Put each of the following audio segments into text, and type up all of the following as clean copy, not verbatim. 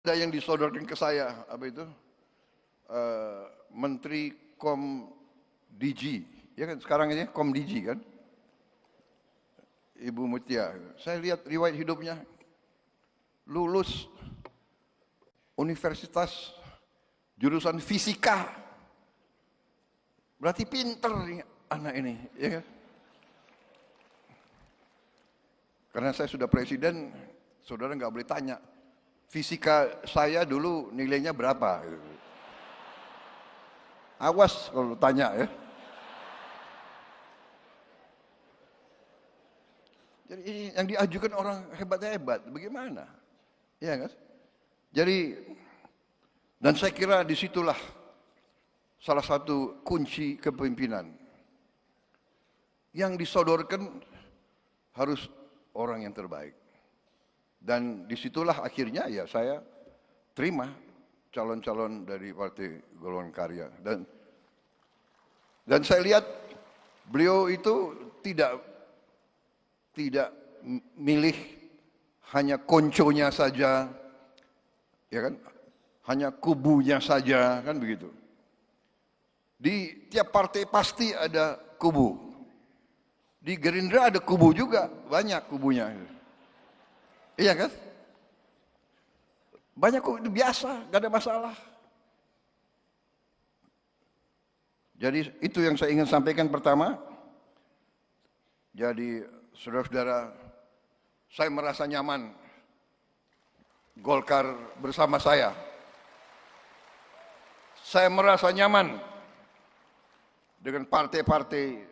Ada yang disodorkan ke saya, apa itu? Menteri Komdigi, ya kan sekarang ini Komdigi kan? Ibu Mutia. Saya lihat riwayat hidupnya, lulus universitas jurusan fisika. Berarti pinter nih anak ini, ya kan? Karena saya sudah presiden, saudara nggak boleh tanya, fisika saya dulu nilainya berapa? Awas kalau tanya ya. Jadi yang diajukan orang hebat-hebat, bagaimana? Ya kan? Jadi, dan saya kira disitulah salah satu kunci kepemimpinan. Yang disodorkan harus orang yang terbaik. Dan disitulah akhirnya ya saya terima calon-calon dari Partai Golongan Karya. Dan saya lihat beliau itu tidak milih hanya konconya saja, ya kan? Hanya kubunya saja, kan begitu. Di tiap partai pasti ada kubu. Di Gerindra ada kubu juga, banyak kubunya. Iya kan? Banyak kubu, itu biasa, gak ada masalah. Jadi itu yang saya ingin sampaikan pertama. Jadi saudara-saudara, saya merasa nyaman Golkar bersama saya. Saya merasa nyaman dengan partai-partai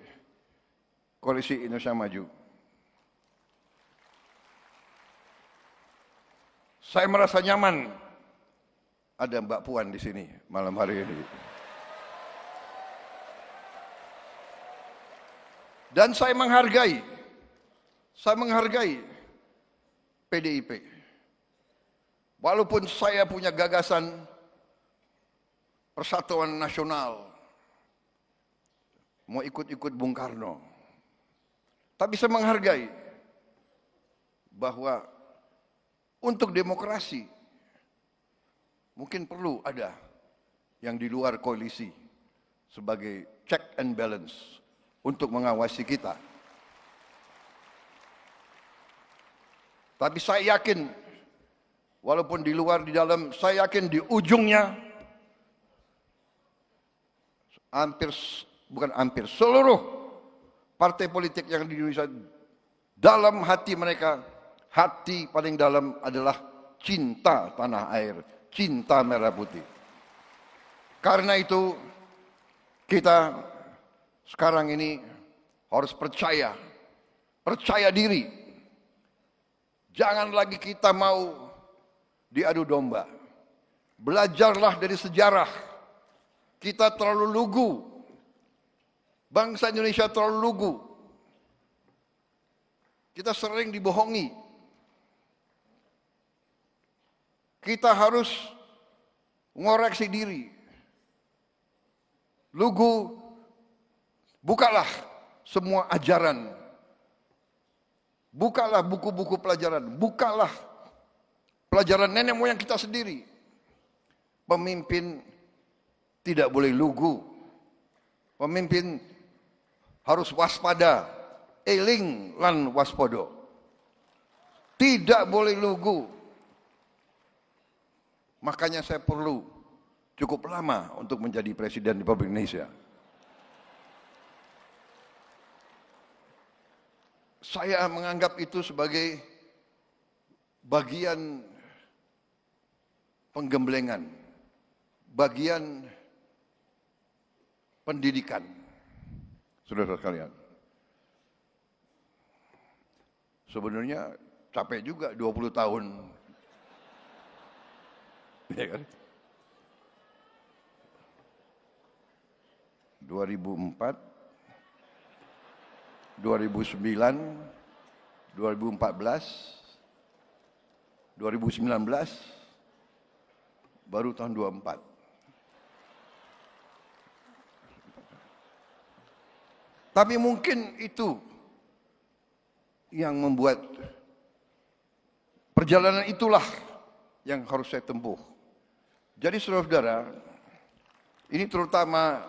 Koalisi Indonesia Maju. Saya merasa nyaman ada Mbak Puan di sini malam hari ini. Dan saya menghargai PDIP. Walaupun saya punya gagasan Persatuan Nasional, mau ikut-ikut Bung Karno, tapi saya menghargai bahwa untuk demokrasi mungkin perlu ada yang di luar koalisi sebagai check and balance untuk mengawasi kita. Tapi saya yakin, walaupun di luar di dalam, saya yakin di ujungnya seluruh partai politik yang di Indonesia, dalam hati mereka, hati paling dalam adalah cinta tanah air, cinta merah putih. Karena itu kita sekarang ini harus percaya diri. Jangan lagi kita mau diadu domba. Belajarlah dari sejarah. Kita terlalu lugu. Bangsa Indonesia terlalu lugu. Kita sering dibohongi. Kita harus mengoreksi diri. Lugu, bukalah semua ajaran. Bukalah buku-buku pelajaran. Bukalah pelajaran nenek moyang kita sendiri. Pemimpin tidak boleh lugu. Pemimpin harus waspada. Eling lan waspodo. Tidak boleh lugu. Makanya saya perlu cukup lama untuk menjadi Presiden Republik Indonesia. Saya menganggap itu sebagai bagian penggemblengan, bagian pendidikan, saudara sekalian. Sebenarnya capek juga 20 tahun. Ya kan? 2004, 2009, 2014, 2019, baru tahun 24. Tapi mungkin itu yang membuat perjalanan itulah yang harus saya tempuh. Jadi saudara-saudara, ini terutama